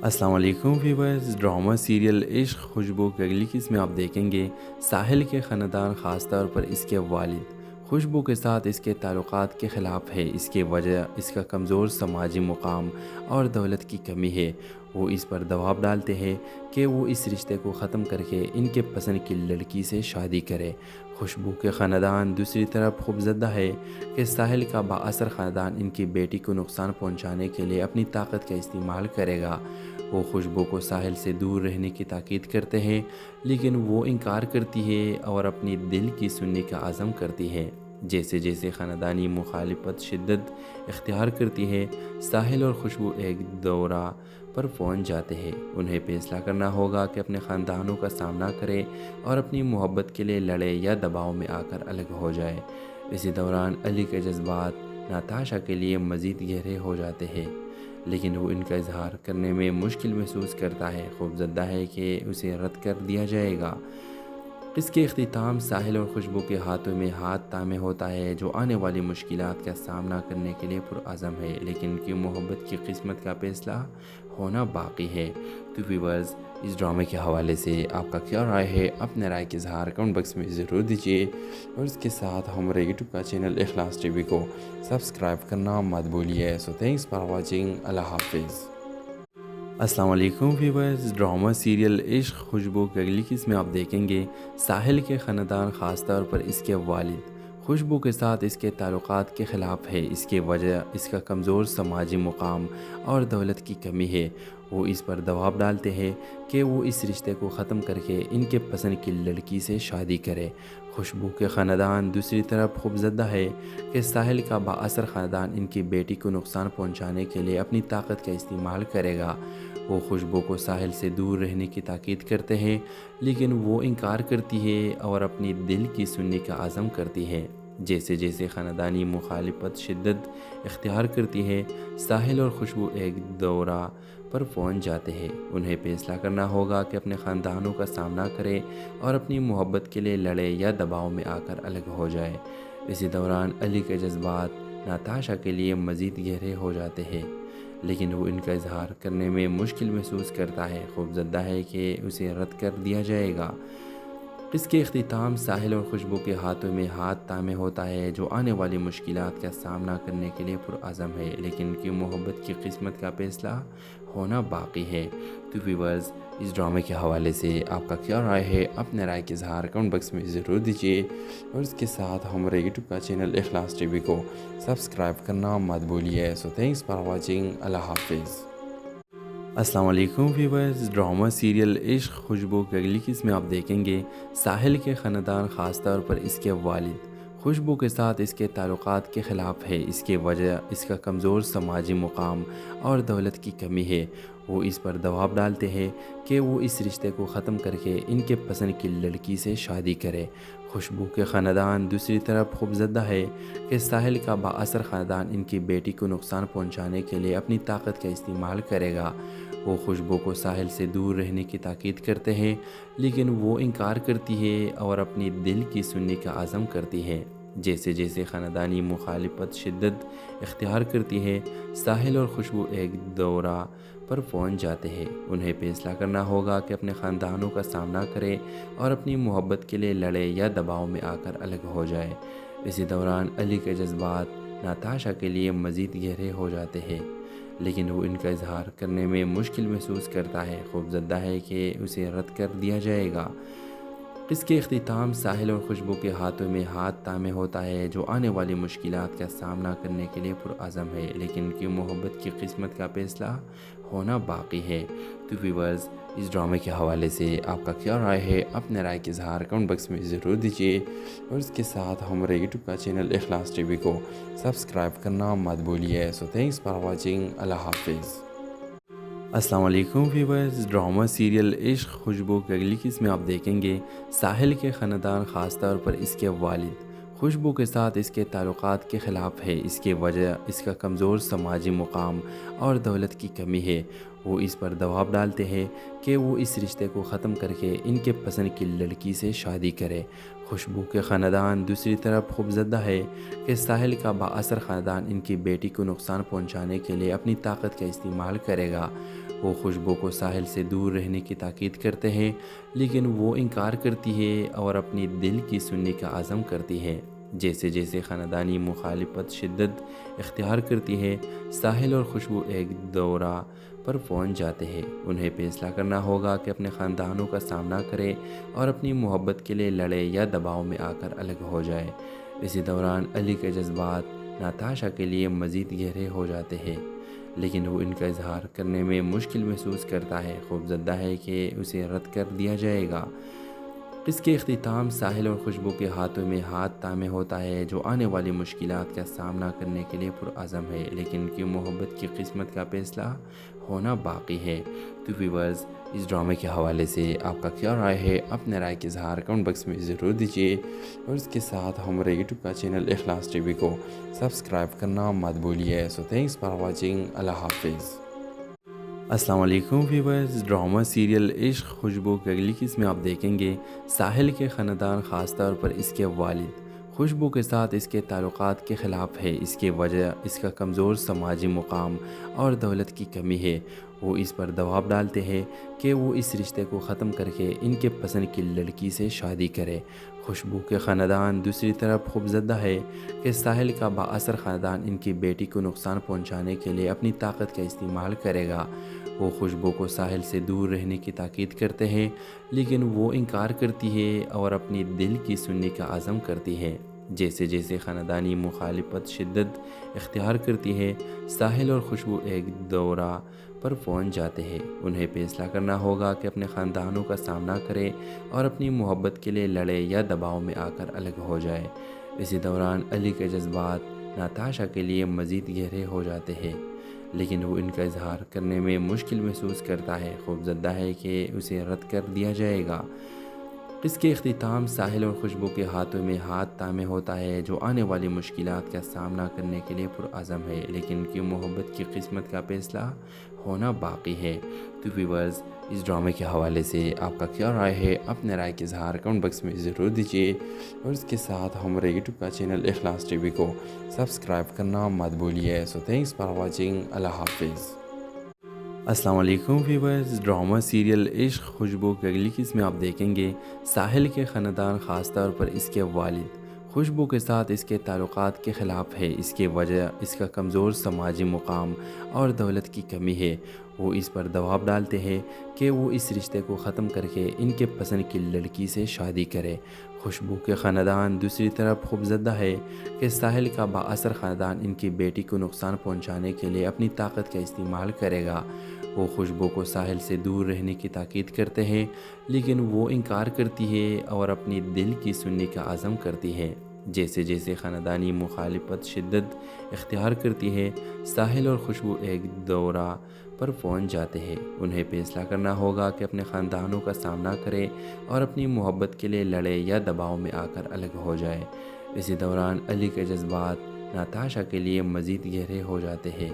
السلام علیکم ویورز، ڈرامہ سیریل عشق خوشبو کی اگلی قسط میں آپ دیکھیں گے ساحل کے خاندان، خاص طور پر اس کے والد خوشبو کے ساتھ اس کے تعلقات کے خلاف ہے۔ اس کی وجہ اس کا کمزور سماجی مقام اور دولت کی کمی ہے۔ وہ اس پر دباؤ ڈالتے ہیں کہ وہ اس رشتے کو ختم کر کے ان کے پسند کی لڑکی سے شادی کرے۔ خوشبو کے خاندان دوسری طرف خوفزدہ ہے کہ ساحل کا بااثر خاندان ان کی بیٹی کو نقصان پہنچانے کے لیے اپنی طاقت کا استعمال کرے گا۔ وہ خوشبو کو ساحل سے دور رہنے کی تاکید کرتے ہیں، لیکن وہ انکار کرتی ہے اور اپنی دل کی سننے کا عزم کرتی ہے۔ جیسے جیسے خاندانی مخالفت شدت اختیار کرتی ہے، ساحل اور خوشبو ایک دورہ پر پہنچ جاتے ہیں۔ انہیں فیصلہ کرنا ہوگا کہ اپنے خاندانوں کا سامنا کرے اور اپنی محبت کے لیے لڑے یا دباؤ میں آ کر الگ ہو جائے۔ اسی دوران علی کے جذبات ناتاشا کے لیے مزید گہرے ہو جاتے ہیں، لیکن وہ ان کا اظہار کرنے میں مشکل محسوس کرتا ہے، خوفزدہ ہے کہ اسے رد کر دیا جائے گا۔ اس کے اختتام ساحل اور خوشبو کے ہاتھوں میں ہاتھ تھامے ہوتا ہے، جو آنے والی مشکلات کا سامنا کرنے کے لیے پرعزم ہے، لیکن ان کی محبت کی قسمت کا فیصلہ ہونا باقی ہے۔ تو ویورز، اس ڈرامے کے حوالے سے آپ کا کیا رائے ہے؟ اپنے رائے کا اظہار کمنٹ باکس میں ضرور دیجیے، اور اس کے ساتھ ہمارے یوٹیوب کا چینل اخلاص ٹی وی کو سبسکرائب کرنا مت بھولیے۔ سو تھینکس فار واچنگ۔ اللہ حافظ۔ السلام علیکم ویورز، ڈرامہ سیریل عشق خوشبو کی اگلی قسط میں آپ دیکھیں گے ساحل کے خاندان، خاص طور پر اس کے والد خوشبو کے ساتھ اس کے تعلقات کے خلاف ہے۔ اس کی وجہ اس کا کمزور سماجی مقام اور دولت کی کمی ہے۔ وہ اس پر دباؤ ڈالتے ہیں کہ وہ اس رشتے کو ختم کر کے ان کے پسند کی لڑکی سے شادی کرے۔ خوشبو کے خاندان دوسری طرف خوفزدہ ہے کہ ساحل کا بااثر خاندان ان کی بیٹی کو نقصان پہنچانے کے لیے اپنی طاقت کا استعمال کرے گا۔ وہ خوشبو کو ساحل سے دور رہنے کی تاکید کرتے ہیں، لیکن وہ انکار کرتی ہے اور اپنی دل کی سننے کا عزم کرتی ہے۔ جیسے جیسے خاندانی مخالفت شدت اختیار کرتی ہے، ساحل اور خوشبو ایک دورہ پر پہنچ جاتے ہیں۔ انہیں فیصلہ کرنا ہوگا کہ اپنے خاندانوں کا سامنا کرے اور اپنی محبت کے لیے لڑے یا دباؤ میں آ کر الگ ہو جائے۔ اسی دوران علی کے جذبات ناتاشا کے لیے مزید گہرے ہو جاتے ہیں، لیکن وہ ان کا اظہار کرنے میں مشکل محسوس کرتا ہے، خوفزدہ ہے کہ اسے رد کر دیا جائے گا۔ اس کے اختتام ساحل اور خوشبو کے ہاتھوں میں ہاتھ تھامے ہوتا ہے، جو آنے والی مشکلات کا سامنا کرنے کے لیے پرعزم ہے، لیکن ان کی محبت کی قسمت کا فیصلہ ہونا باقی ہے۔ تو ویورز، اس ڈرامے کے حوالے سے آپ کا کیا رائے ہے؟ اپنے رائے کا اظہار کمنٹ باکس میں ضرور دیجیے، اور اس کے ساتھ ہمارے یوٹیوب کا چینل اخلاص ٹی وی کو سبسکرائب کرنا مت بھولیے۔ سو تھینکس فار واچنگ۔ اللہ حافظ۔ السلام علیکم ویورز، ڈرامہ سیریل عشق خوشبو کی اگلی قسط میں آپ دیکھیں گے ساحل کے خاندان، خاص طور پر اس کے والد خوشبو کے ساتھ اس کے تعلقات کے خلاف ہے۔ اس کی وجہ اس کا کمزور سماجی مقام اور دولت کی کمی ہے۔ وہ اس پر دباؤ ڈالتے ہیں کہ وہ اس رشتے کو ختم کر کے ان کے پسند کی لڑکی سے شادی کرے۔ خوشبو کے خاندان دوسری طرف خوفزدہ ہے کہ ساحل کا بااثر خاندان ان کی بیٹی کو نقصان پہنچانے کے لیے اپنی طاقت کا استعمال کرے گا۔ وہ خوشبو کو ساحل سے دور رہنے کی تاکید کرتے ہیں، لیکن وہ انکار کرتی ہے اور اپنی دل کی سننے کا عزم کرتی ہے۔ جیسے جیسے خاندانی مخالفت شدت اختیار کرتی ہے، ساحل اور خوشبو ایک دورہ پر پہنچ جاتے ہیں۔ انہیں فیصلہ کرنا ہوگا کہ اپنے خاندانوں کا سامنا کرے اور اپنی محبت کے لیے لڑے یا دباؤ میں آ کر الگ ہو جائے۔ اسی دوران علی کے جذبات ناتاشا کے لیے مزید گہرے ہو جاتے ہیں، لیکن وہ ان کا اظہار کرنے میں مشکل محسوس کرتا ہے، خوفزدہ ہے کہ اسے رد کر دیا جائے گا۔ اس کے اختتام ساحل اور خوشبو کے ہاتھوں میں ہاتھ تھامے ہوتا ہے، جو آنے والی مشکلات کا سامنا کرنے کے لیے پرعزم ہے، لیکن ان کی محبت کی قسمت کا فیصلہ ہونا باقی ہے۔ تو ویورز، اس ڈرامے کے حوالے سے آپ کا کیا رائے ہے؟ اپنے رائے کا اظہار کمنٹ باکس میں ضرور دیجیے، اور اس کے ساتھ ہمارے یوٹیوب کا چینل اخلاص ٹی وی کو سبسکرائب کرنا مت بھولیے۔ سو تھینکس فار واچنگ۔ اللہ حافظ۔ السلام علیکم ویورز، ڈرامہ سیریل عشق خوشبو کی اگلی قسم میں آپ دیکھیں گے ساحل کے خاندان، خاص طور پر اس کے والد خوشبو کے ساتھ اس کے تعلقات کے خلاف ہے۔ اس کی وجہ اس کا کمزور سماجی مقام اور دولت کی کمی ہے۔ وہ اس پر دباؤ ڈالتے ہیں کہ وہ اس رشتے کو ختم کر کے ان کے پسند کی لڑکی سے شادی کرے۔ خوشبو کے خاندان دوسری طرف خوفزدہ ہے کہ ساحل کا بااثر خاندان ان کی بیٹی کو نقصان پہنچانے کے لیے اپنی طاقت کا استعمال کرے گا۔ وہ خوشبو کو ساحل سے دور رہنے کی تاکید کرتے ہیں، لیکن وہ انکار کرتی ہے اور اپنی دل کی سننے کا عزم کرتی ہے۔ جیسے جیسے خاندانی مخالفت شدت اختیار کرتی ہے، ساحل اور خوشبو ایک دورہ پر پہنچ جاتے ہیں۔ انہیں فیصلہ کرنا ہوگا کہ اپنے خاندانوں کا سامنا کرے اور اپنی محبت کے لیے لڑے یا دباؤ میں آ کر الگ ہو جائے۔ اسی دوران علی کے جذبات ناتاشا کے لیے مزید گہرے ہو جاتے ہیں، لیکن وہ ان کا اظہار کرنے میں مشکل محسوس کرتا ہے، خوفزدہ ہے کہ اسے رد کر دیا جائے گا۔ اس کے اختتام ساحل اور خوشبو کے ہاتھوں میں ہاتھ تھامے ہوتا ہے، جو آنے والی مشکلات کا سامنا کرنے کے لیے پرعزم ہے، لیکن ان کی محبت کی قسمت کا فیصلہ ہونا باقی ہے۔ تو ویورز، اس ڈرامے کے حوالے سے آپ کا کیا رائے ہے؟ اپنے رائے کا اظہار کمنٹ باکس میں ضرور دیجیے، اور اس کے ساتھ ہمارے یوٹیوب کا چینل اخلاص ٹی وی کو سبسکرائب کرنا مت بھولیے۔ سو تھینکس فار واچنگ۔ اللہ حافظ۔ السلام علیکم ویورز، ڈرامہ سیریل عشق خوشبو کی اگلی قسم میں آپ دیکھیں گے ساحل کے خاندان، خاص طور پر اس کے والد خوشبو کے ساتھ اس کے تعلقات کے خلاف ہے۔ اس کی وجہ اس کا کمزور سماجی مقام اور دولت کی کمی ہے۔ وہ اس پر دباؤ ڈالتے ہیں کہ وہ اس رشتے کو ختم کر کے ان کے پسند کی لڑکی سے شادی کرے۔ خوشبو کے خاندان دوسری طرف خوفزدہ ہے کہ ساحل کا بااثر خاندان ان کی بیٹی کو نقصان پہنچانے کے لیے اپنی طاقت کا استعمال کرے گا۔ وہ خوشبو کو ساحل سے دور رہنے کی تاکید کرتے ہیں، لیکن وہ انکار کرتی ہے اور اپنی دل کی سننے کا عزم کرتی ہے۔ جیسے جیسے خاندانی مخالفت شدت اختیار کرتی ہے، ساحل اور خوشبو ایک دورہ پر پہنچ جاتے ہیں۔ انہیں فیصلہ کرنا ہوگا کہ اپنے خاندانوں کا سامنا کرے اور اپنی محبت کے لیے لڑے یا دباؤ میں آ کر الگ ہو جائے۔ اسی دوران علی کے جذبات ناتاشا کے لیے مزید گہرے ہو جاتے ہیں، لیکن وہ ان کا اظہار کرنے میں مشکل محسوس کرتا ہے، خوفزدہ ہے کہ اسے رد کر دیا جائے گا۔ اس کے اختتام ساحل اور خوشبو کے ہاتھوں میں ہاتھ تھامے ہوتا ہے، جو آنے والی مشکلات کا سامنا کرنے کے لیے پرعزم ہے، لیکن ان کی محبت کی قسمت کا فیصلہ ہونا باقی ہے۔ تو ویورز، اس ڈرامے کے حوالے سے آپ کا کیا رائے ہے؟ اپنے رائے کا اظہار کمنٹ باکس میں ضرور دیجیے، اور اس کے ساتھ ہمارے یوٹیوب کا چینل اخلاص ٹی وی کو سبسکرائب کرنا مت بھولیے۔ سو تھینکس فار واچنگ۔ اللہ حافظ۔ السلام علیکم ویورز، ڈرامہ سیریل عشق خوشبو کی اگلی قسم میں آپ دیکھیں گے ساحل کے خاندان، خاص طور پر اس کے والد خوشبو کے ساتھ اس کے تعلقات کے خلاف ہے۔ اس کی وجہ اس کا کمزور سماجی مقام اور دولت کی کمی ہے۔ وہ اس پر دباؤ ڈالتے ہیں کہ وہ اس رشتے کو ختم کر کے ان کے پسند کی لڑکی سے شادی کرے۔ خوشبو کے خاندان دوسری طرف خوفزدہ ہے کہ ساحل کا بااثر خاندان ان کی بیٹی کو نقصان پہنچانے کے لیے اپنی طاقت کا استعمال کرے گا۔ وہ خوشبو کو ساحل سے دور رہنے کی تاکید کرتے ہیں، لیکن وہ انکار کرتی ہے اور اپنی دل کی سننے کا عزم کرتی ہے۔ جیسے جیسے خاندانی مخالفت شدت اختیار کرتی ہے، ساحل اور خوشبو ایک دورہ پر پہنچ جاتے ہیں۔ انہیں فیصلہ کرنا ہوگا کہ اپنے خاندانوں کا سامنا کرے اور اپنی محبت کے لیے لڑے یا دباؤ میں آ کر الگ ہو جائے۔ اسی دوران علی کے جذبات ناتاشا کے لیے مزید گہرے ہو جاتے ہیں،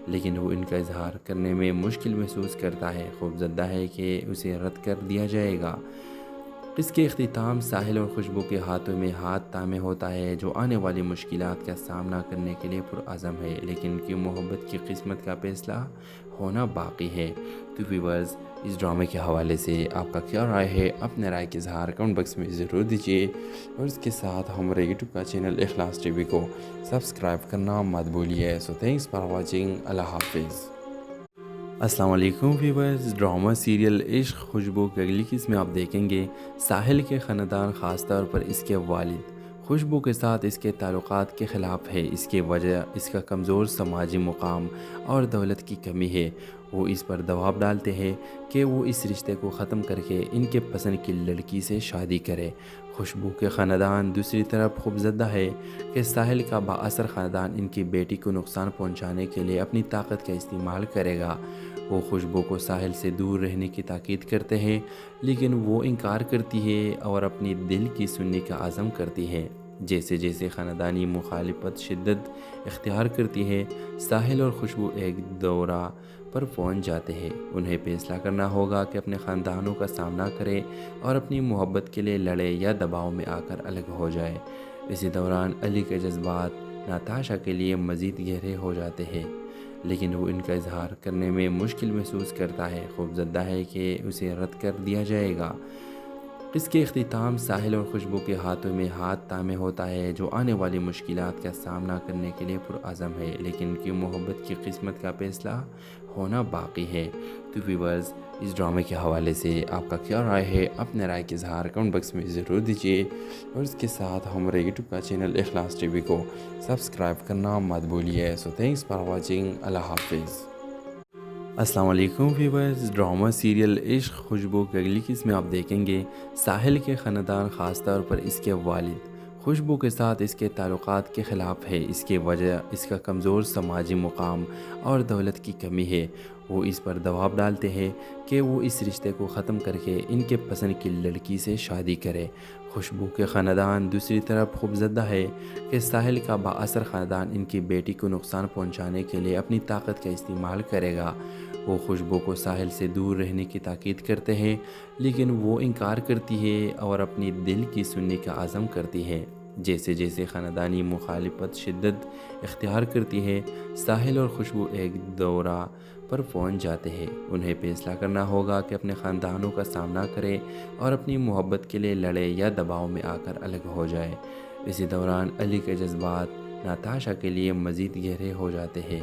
لیکن وہ ان کا اظہار کرنے میں مشکل محسوس کرتا ہے، خوفزدہ ہے کہ اسے رد کر دیا جائے گا۔ اس کے اختتام ساحل اور خوشبو کے ہاتھوں میں ہاتھ تامے ہوتا ہے، جو آنے والی مشکلات کا سامنا کرنے کے لیے پرعزم ہے، لیکن ان کی محبت کی قسمت کا فیصلہ ہونا باقی ہے۔ تو ویورز، اس ڈرامے کے حوالے سے آپ کا کیا رائے ہے؟ اپنے رائے کا اظہار کمنٹ باکس میں ضرور دیجیے، اور اس کے ساتھ ہمارے یوٹیوب کا چینل اخلاص ٹی وی کو سبسکرائب کرنا مت بھولیے۔ سو تھینکس فار واچنگ۔ اللہ حافظ۔ السلام علیکم ویورز، ڈرامہ سیریل عشق خوشبو کی اگلی قسم میں آپ دیکھیں گے ساحل کے خاندان، خاص طور پر اس کے والد خوشبو کے ساتھ اس کے تعلقات کے خلاف ہے۔ اس کی وجہ اس کا کمزور سماجی مقام اور دولت کی کمی ہے۔ وہ اس پر دباؤ ڈالتے ہیں کہ وہ اس رشتے کو ختم کر کے ان کے پسند کی لڑکی سے شادی کرے۔ خوشبو کے خاندان دوسری طرف خوفزدہ ہے کہ ساحل کا بااثر خاندان ان کی بیٹی کو نقصان پہنچانے کے لیے اپنی طاقت کا استعمال کرے گا۔ وہ خوشبو کو ساحل سے دور رہنے کی تاکید کرتے ہیں، لیکن وہ انکار کرتی ہے اور اپنی دل کی سننے کا عزم کرتی ہے۔ جیسے جیسے خاندانی مخالفت شدت اختیار کرتی ہے، ساحل اور خوشبو ایک دورہ پر پہنچ جاتے ہیں۔ انہیں فیصلہ کرنا ہوگا کہ اپنے خاندانوں کا سامنا کرے اور اپنی محبت کے لیے لڑے یا دباؤ میں آ کر الگ ہو جائے۔ اسی دوران علی کے جذبات ناتاشا کے لیے مزید گہرے ہو جاتے ہیں، لیکن وہ ان کا اظہار کرنے میں مشکل محسوس کرتا ہے، خوفزدہ ہے کہ اسے رد کر دیا جائے گا۔ اس کے اختتام ساحل اور خوشبو کے ہاتھوں میں ہاتھ تامے ہوتا ہے، جو آنے والی مشکلات کا سامنا کرنے کے لیے پرعزم ہے، لیکن ان کی محبت کی قسمت کا فیصلہ ہونا باقی ہے۔ تو ویورز، اس ڈرامے کے حوالے سے آپ کا کیا رائے ہے؟ اپنے رائے کا اظہار کمنٹ باکس میں ضرور دیجیے، اور اس کے ساتھ ہمارے یوٹیوب کا چینل اخلاص ٹی وی کو سبسکرائب کرنا مت بھولیے۔ سو تھینکس فار واچنگ۔ اللہ حافظ۔ السلام علیکم ویورز، ڈرامہ سیریل عشق خوشبو کی اگلی قسم میں آپ دیکھیں گے ساحل کے خاندان، خاص طور پر اس کے والد خوشبو کے ساتھ اس کے تعلقات کے خلاف ہے۔ اس کی وجہ اس کا کمزور سماجی مقام اور دولت کی کمی ہے۔ وہ اس پر دباؤ ڈالتے ہیں کہ وہ اس رشتے کو ختم کر کے ان کے پسند کی لڑکی سے شادی کرے۔ خوشبو کے خاندان دوسری طرف خوفزدہ ہے کہ ساحل کا بااثر خاندان ان کی بیٹی کو نقصان پہنچانے کے لیے اپنی طاقت کا استعمال کرے گا۔ وہ خوشبو کو ساحل سے دور رہنے کی تاکید کرتے ہیں، لیکن وہ انکار کرتی ہے اور اپنی دل کی سننے کا عزم کرتی ہے۔ جیسے جیسے خاندانی مخالفت شدت اختیار کرتی ہے، ساحل اور خوشبو ایک دورہ پر پہنچ جاتے ہیں۔ انہیں فیصلہ کرنا ہوگا کہ اپنے خاندانوں کا سامنا کرے اور اپنی محبت کے لیے لڑے یا دباؤ میں آ کر الگ ہو جائے۔ اسی دوران علی کے جذبات ناتاشا کے لیے مزید گہرے ہو جاتے ہیں،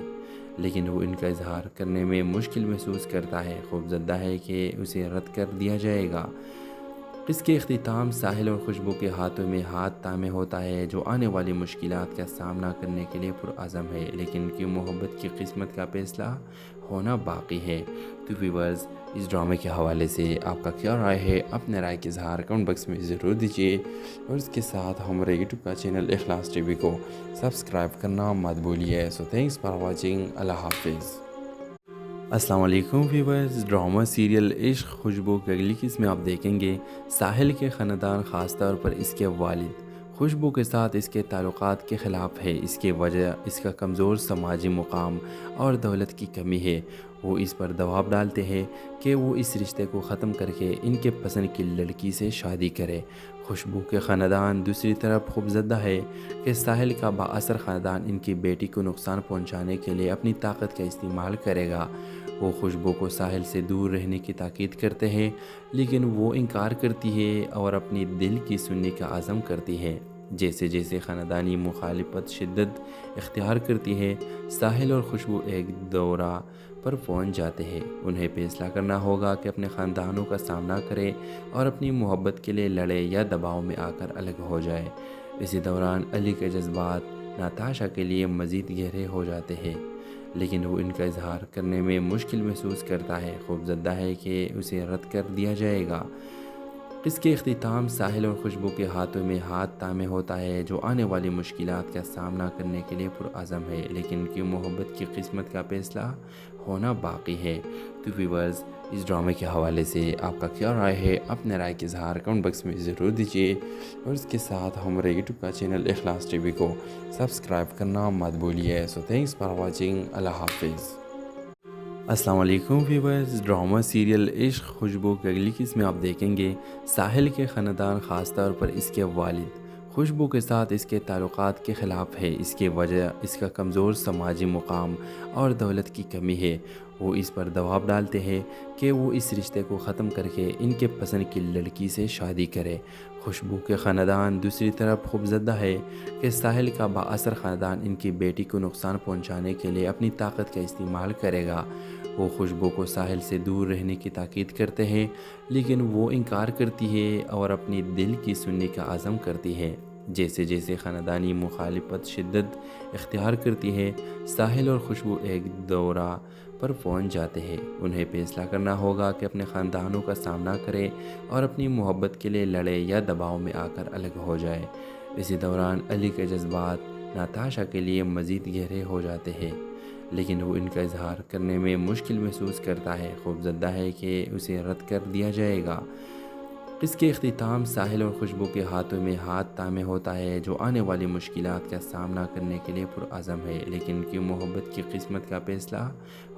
لیکن وہ ان کا اظہار کرنے میں مشکل محسوس کرتا ہے، خوفزدہ ہے کہ اسے رد کر دیا جائے گا۔ اس کے اختتام ساحل اور خوشبو کے ہاتھوں میں ہاتھ تامے ہوتا ہے، جو آنے والی مشکلات کا سامنا کرنے کے لیے پرعزم ہے، لیکن ان کی محبت کی قسمت کا فیصلہ ہونا باقی ہے۔ تو ویورز، اس ڈرامے کے حوالے سے آپ کا کیا رائے ہے؟ اپنے رائے کا اظہار کمنٹ باکس میں ضرور دیجیے، اور اس کے ساتھ ہمارے یوٹیوب کا چینل اخلاص ٹی وی کو سبسکرائب کرنا مت بھولیے۔ سو تھینکس فار واچنگ۔ اللہ حافظ۔ السلام علیکم ویورز، ڈرامہ سیریل عشق خوشبو کی اگلی قسم میں آپ دیکھیں گے ساحل کے خاندان، خاص طور پر اس کے والد خوشبو کے ساتھ اس کے تعلقات کے خلاف ہے۔ اس کی وجہ اس کا کمزور سماجی مقام اور دولت کی کمی ہے۔ وہ اس پر دباؤ ڈالتے ہیں کہ وہ اس رشتے کو ختم کر کے ان کے پسند کی لڑکی سے شادی کرے۔ خوشبو کے خاندان دوسری طرف خوفزدہ ہے کہ ساحل کا بااثر خاندان ان کی بیٹی کو نقصان پہنچانے کے لیے اپنی طاقت کا استعمال کرے گا۔ وہ خوشبو کو ساحل سے دور رہنے کی تاکید کرتے ہیں، لیکن وہ انکار کرتی ہے اور اپنی دل کی سننے کا عزم کرتی ہے۔ جیسے جیسے خاندانی مخالفت شدت اختیار کرتی ہے، ساحل اور خوشبو ایک دورہ پر پہنچ جاتے ہیں۔ انہیں فیصلہ کرنا ہوگا کہ اپنے خاندانوں کا سامنا کرے اور اپنی محبت کے لیے لڑے یا دباؤ میں آ کر الگ ہو جائے۔ اسی دوران علی کے جذبات ناتاشا کے لیے مزید گہرے ہو جاتے ہیں، لیکن وہ ان کا اظہار کرنے میں مشکل محسوس کرتا ہے، خوفزدہ ہے کہ اسے رد کر دیا جائے گا۔ اس کے اختتام ساحل اور خوشبو کے ہاتھوں میں ہاتھ تامے ہوتا ہے، جو آنے والی مشکلات کا سامنا کرنے کے لیے پرعزم ہے، لیکن ان کی محبت کی قسمت کا فیصلہ ہونا باقی ہے۔ تو ویورز، اس ڈرامے کے حوالے سے آپ کا کیا رائے ہے؟ اپنے رائے کا اظہار کمنٹ باکس میں ضرور دیجیے، اور اس کے ساتھ ہمارے یوٹیوب کا چینل اخلاص ٹی وی کو سبسکرائب کرنا مت بھولیے۔ سو تھینکس فار واچنگ۔ اللہ حافظ۔ السلام علیکم ویورز، ڈرامہ سیریل عشق خوشبو کی اگلی قسم میں آپ دیکھیں گے ساحل کے خاندان، خاص طور پر اس کے والد خوشبو کے ساتھ اس کے تعلقات کے خلاف ہے۔ اس کی وجہ اس کا کمزور سماجی مقام اور دولت کی کمی ہے۔ وہ اس پر دباؤ ڈالتے ہیں کہ وہ اس رشتے کو ختم کر کے ان کے پسند کی لڑکی سے شادی کرے۔ خوشبو کے خاندان دوسری طرف خوفزدہ ہے کہ ساحل کا بااثر خاندان ان کی بیٹی کو نقصان پہنچانے کے لیے اپنی طاقت کا استعمال کرے گا۔ وہ خوشبو کو ساحل سے دور رہنے کی تاکید کرتے ہیں، لیکن وہ انکار کرتی ہے اور اپنی دل کی سننے کا عزم کرتی ہے۔ جیسے جیسے خاندانی مخالفت شدت اختیار کرتی ہے، ساحل اور خوشبو ایک دورہ پر پہنچ جاتے ہیں۔ انہیں فیصلہ کرنا ہوگا کہ اپنے خاندانوں کا سامنا کرے اور اپنی محبت کے لیے لڑے یا دباؤ میں آ کر الگ ہو جائے۔ اسی دوران علی کے جذبات ناتاشا کے لیے مزید گہرے ہو جاتے ہیں، لیکن وہ ان کا اظہار کرنے میں مشکل محسوس کرتا ہے، خوفزدہ ہے کہ اسے رد کر دیا جائے گا۔ اس کے اختتام ساحل اور خوشبو کے ہاتھوں میں ہاتھ تھامے ہوتا ہے، جو آنے والی مشکلات کا سامنا کرنے کے لیے پرعزم ہے، لیکن ان کی محبت کی قسمت کا فیصلہ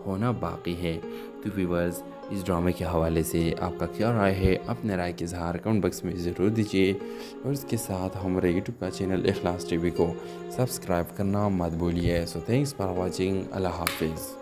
ہونا باقی ہے۔ تو ویورز، اس ڈرامے کے حوالے سے آپ کا کیا رائے ہے؟ اپنے رائے کے اظہار کمنٹ باکس میں ضرور دیجیے، اور اس کے ساتھ ہمارے یوٹیوب کا چینل اخلاص ٹی وی کو سبسکرائب کرنا مت بھولیے۔ سو تھینکس فار واچنگ۔ اللہ حافظ۔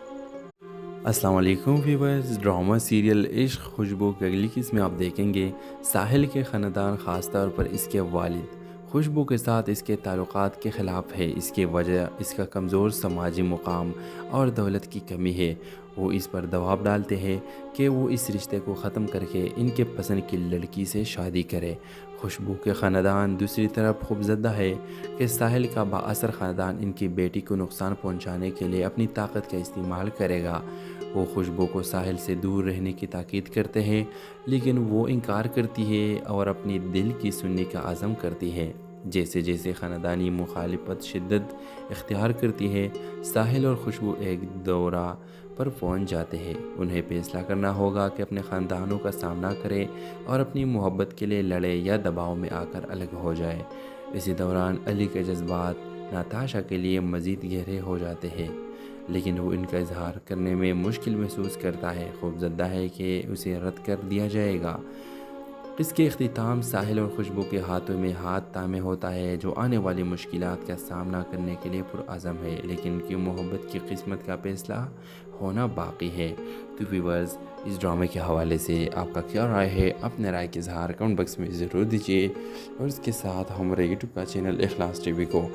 السلام علیکم ویورز، ڈرامہ سیریل عشق خوشبو کی اگلی قسم میں آپ دیکھیں گے ساحل کے خاندان، خاص طور پر اس کے والد خوشبو کے ساتھ اس کے تعلقات کے خلاف ہے۔ اس کی وجہ اس کا کمزور سماجی مقام اور دولت کی کمی ہے۔ وہ اس پر دباؤ ڈالتے ہیں کہ وہ اس رشتے کو ختم کر کے ان کے پسند کی لڑکی سے شادی کرے۔ خوشبو کے خاندان دوسری طرف خوفزدہ ہے کہ ساحل کا بااثر خاندان ان کی بیٹی کو نقصان پہنچانے کے لیے اپنی طاقت کا استعمال کرے گا۔ وہ خوشبو کو ساحل سے دور رہنے کی تاکید کرتے ہیں، لیکن وہ انکار کرتی ہے اور اپنی دل کی سننے کا عزم کرتی ہے۔ جیسے جیسے خاندانی مخالفت شدت اختیار کرتی ہے، ساحل اور خوشبو ایک دورہ پر پہنچ جاتے ہیں۔ انہیں فیصلہ کرنا ہوگا کہ اپنے خاندانوں کا سامنا کرے اور اپنی محبت کے لیے لڑے یا دباؤ میں آ کر الگ ہو جائے۔ اسی دوران علی کے جذبات ناتاشا کے لیے مزید گہرے ہو جاتے ہیں، لیکن وہ ان کا اظہار کرنے میں مشکل محسوس کرتا ہے، خوفزدہ ہے کہ اسے رد کر دیا جائے گا۔ اس کے اختتام ساحل اور خوشبو کے ہاتھوں میں ہاتھ تھامے ہوتا ہے، جو آنے والی مشکلات کا سامنا کرنے کے لیے پرعزم ہے، لیکن ان کی محبت کی قسمت کا فیصلہ ہونا باقی ہے۔ تو ویورز، اس ڈرامے کے حوالے سے آپ کا کیا رائے ہے؟ اپنے رائے کے اظہار کمنٹ باکس میں ضرور دیجیے، اور اس کے ساتھ ہمارے یوٹیوب کا چینل اخلاص ٹی وی کو